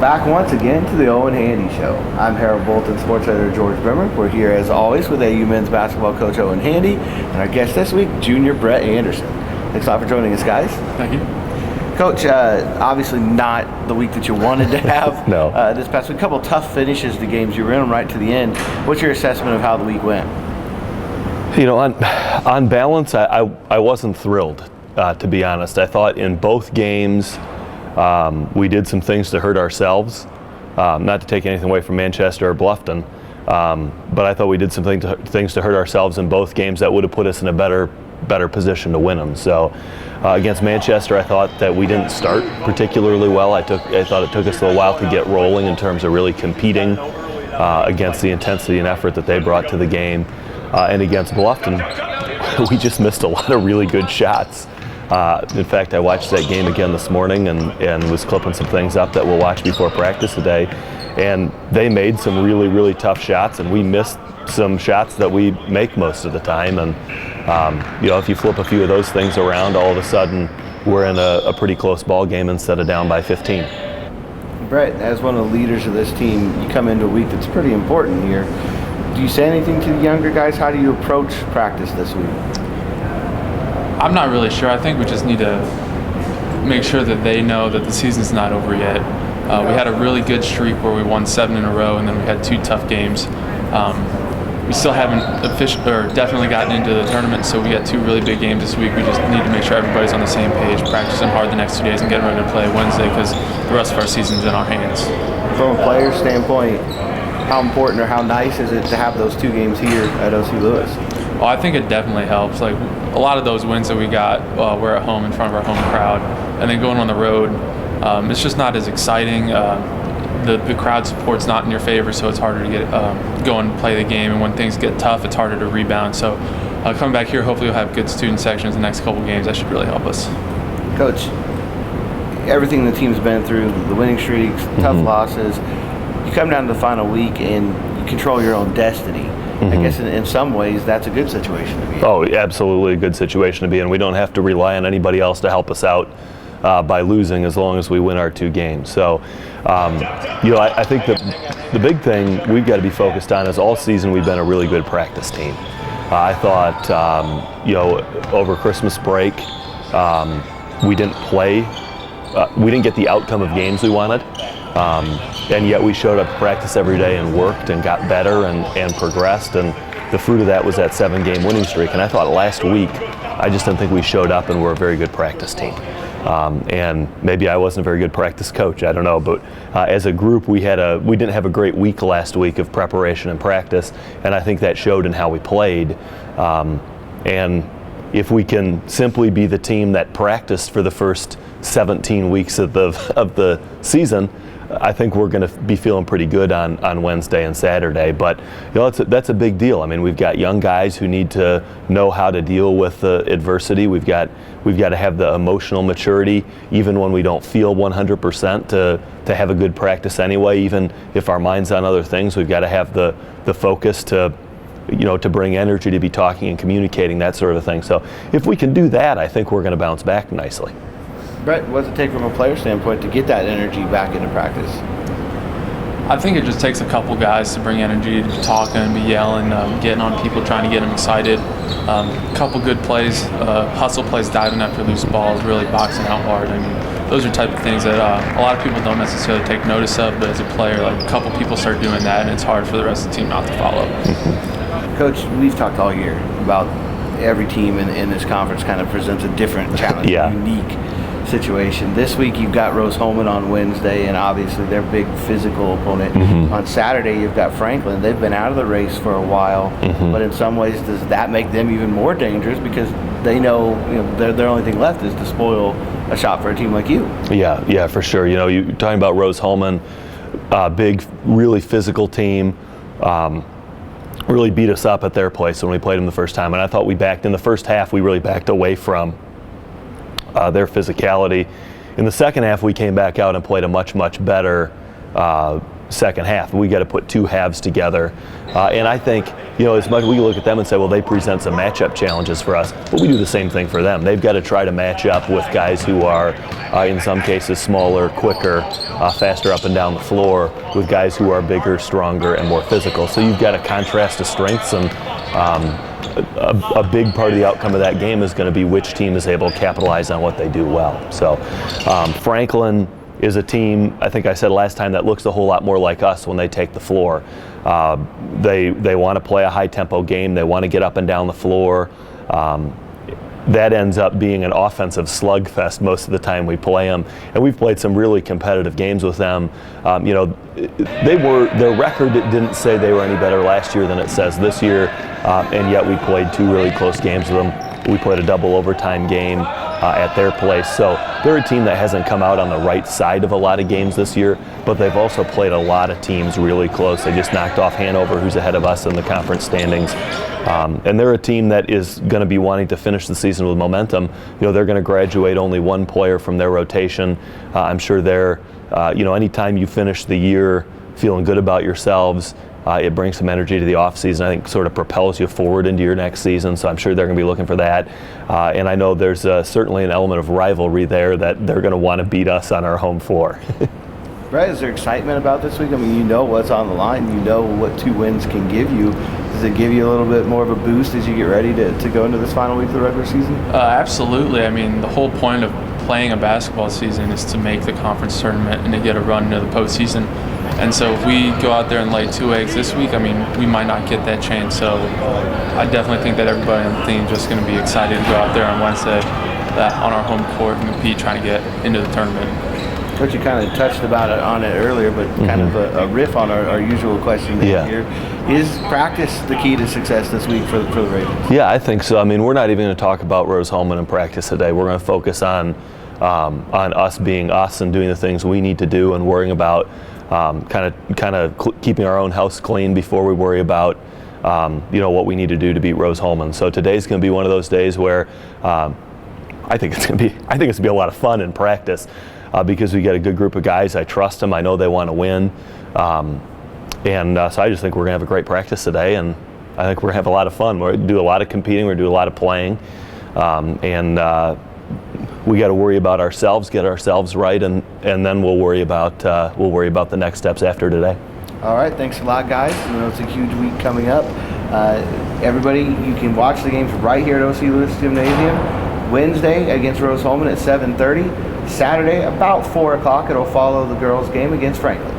Welcome back once again to the Owen Handy Show. I'm Harold Bolton, sports editor George Bremer. We're here as always with AU men's basketball coach Owen Handy and our guest this week, junior Brett Anderson. Thanks a lot for joining us, guys. Thank you. Coach, obviously not the week that you wanted to have. No. This past week, a couple tough finishes to games. You were in them right to the end. What's your assessment of how the week went? You know, on balance, I wasn't thrilled, to be honest. I thought in both games we did some things to hurt ourselves. Not to take anything away from Manchester or Bluffton, but I thought we did some things to hurt ourselves in both games that would have put us in a better position to win them. So against Manchester, I thought that we didn't start particularly well. I thought it took us a little while to get rolling in terms of really competing against the intensity and effort that they brought to the game. And against Bluffton, we just missed a lot of really good shots. In fact, I watched that game again this morning and was clipping some things up that we'll watch before practice today. And they made some really, really tough shots, and we missed some shots that we make most of the time. And if you flip a few of those things around, all of a sudden we're in a pretty close ball game instead of down by 15. Brett, as one of the leaders of this team, you come into a week that's pretty important here. Do you say anything to the younger guys? How do you approach practice this week? I'm not really sure. I think we just need to make sure that they know that the season's not over yet. We had a really good streak where we won 7 in a row, and then we had 2 tough games. We still haven't definitely gotten into the tournament, so we got 2 really big games this week. We just need to make sure everybody's on the same page, practicing hard the next 2 days, and getting ready to play Wednesday because the rest of our season's in our hands. From a player's standpoint, how important or how nice is it to have those 2 games here at O.C. Lewis? Well, I think it definitely helps. Like a lot of those wins that we got, we're at home in front of our home crowd, and then going on the road, it's just not as exciting. The crowd support's not in your favor, so it's harder to get go and play the game. And when things get tough, it's harder to rebound. So coming back here, hopefully we'll have good student sections the next couple games. That should really help us. Coach, everything the team's been through, the winning streaks, tough losses, you come down to the final week and you control your own destiny. I guess in some ways that's a good situation to be in. Oh, absolutely a good situation to be in. We don't have to rely on anybody else to help us out by losing as long as we win our 2 games. So, I think the big thing we've got to be focused on is all season we've been a really good practice team. I thought, over Christmas break, we didn't play. We didn't get the outcome of games we wanted. And yet we showed up to practice every day and worked and got better and progressed, and the fruit of that was that 7-game winning streak. And I thought last week, I just didn't think we showed up and were a very good practice team. And maybe I wasn't a very good practice coach, I don't know, but as a group we didn't have a great week last week of preparation and practice, and I think that showed in how we played. And if we can simply be the team that practiced for the first 17 weeks of the season, I think we're going to be feeling pretty good on Wednesday and Saturday. But that's a big deal. I mean, we've got young guys who need to know how to deal with the adversity. We've got to have the emotional maturity, even when we don't feel 100%, to have a good practice anyway. Even if our mind's on other things, we've got to have the focus to bring energy, to be talking and communicating, that sort of thing. So if we can do that, I think we're going to bounce back nicely. Brett, what does it take from a player standpoint to get that energy back into practice? I think it just takes a couple guys to bring energy, to be talking and be yelling, getting on people, trying to get them excited. A couple good plays, hustle plays, diving after loose balls, really boxing out hard. I mean, those are type of things that a lot of people don't necessarily take notice of, but as a player, like a couple people start doing that, and it's hard for the rest of the team not to follow. Coach, we've talked all year about every team in this conference kind of presents a different challenge, unique situation. This week you've got Rose-Hulman on Wednesday, and obviously their big physical opponent. On Saturday you've got Franklin. They've been out of the race for a while, but in some ways does that make them even more dangerous because they know, their only thing left is to spoil a shot for a team like you. Yeah, for sure. You're talking about Rose-Hulman, big, really physical team. Really beat us up at their place when we played them the first time, and I thought we backed in the first half. We really backed away from their physicality. In the second half, we came back out and played a much better second half. We got to put two halves together. And I think, as much we look at them and say, well, they present some matchup challenges for us, but we do the same thing for them. They've got to try to match up with guys who are, in some cases, smaller, quicker, faster up and down the floor, with guys who are bigger, stronger, and more physical. So you've got a contrast of strengths, and a big part of the outcome of that game is going to be which team is able to capitalize on what they do well. So Franklin is a team, I think I said last time, that looks a whole lot more like us when they take the floor. They want to play a high-tempo game. They want to get up and down the floor. That ends up being an offensive slugfest most of the time we play them. And we've played some really competitive games with them. Their record didn't say they were any better last year than it says this year, and yet we played two really close games with them. We played a double overtime game at their place. So they're a team that hasn't come out on the right side of a lot of games this year, but they've also played a lot of teams really close. They just knocked off Hanover, who's ahead of us in the conference standings. And they're a team that is going to be wanting to finish the season with momentum. They're going to graduate only one player from their rotation. I'm sure they're, anytime you finish the year feeling good about yourselves, it brings some energy to the offseason. I think sort of propels you forward into your next season, so I'm sure they're going to be looking for that. And I know there's certainly an element of rivalry there that they're going to want to beat us on our home floor. Brett, is there excitement about this week? I mean, what's on the line. You know what 2 wins can give you. Does it give you a little bit more of a boost as you get ready to go into this final week of the regular season? Absolutely. I mean, the whole point of playing a basketball season is to make the conference tournament and to get a run into the postseason. And so if we go out there and lay 2 eggs this week, I mean, we might not get that chance. So I definitely think that everybody on the team is just going to be excited to go out there on Wednesday on our home court and compete, trying to get into the tournament. Coach, you kind of touched on it earlier, but kind of a riff on our usual question here. Is practice the key to success this week for the Ravens? Yeah, I think so. I mean, we're not even going to talk about Rose-Hulman in practice today. We're going to focus on us being us and doing the things we need to do, and worrying about kind of keeping our own house clean before we worry about what we need to do to beat Rose-Hulman. So today's going to be one of those days where I think it's going to be a lot of fun in practice. Because we got a good group of guys. I trust them. I know they want to win. So I just think we're going to have a great practice today, and I think we're going to have a lot of fun. We're going to do a lot of competing. We're going to do a lot of playing. We got to worry about ourselves, get ourselves right, and then we'll worry about the next steps after today. All right. Thanks a lot, guys. It's a huge week coming up. Everybody, you can watch the games right here at O.C. Lewis Gymnasium. Wednesday against Rose-Hulman at 7:30. Saturday, about 4 o'clock, it'll follow the girls' game against Franklin.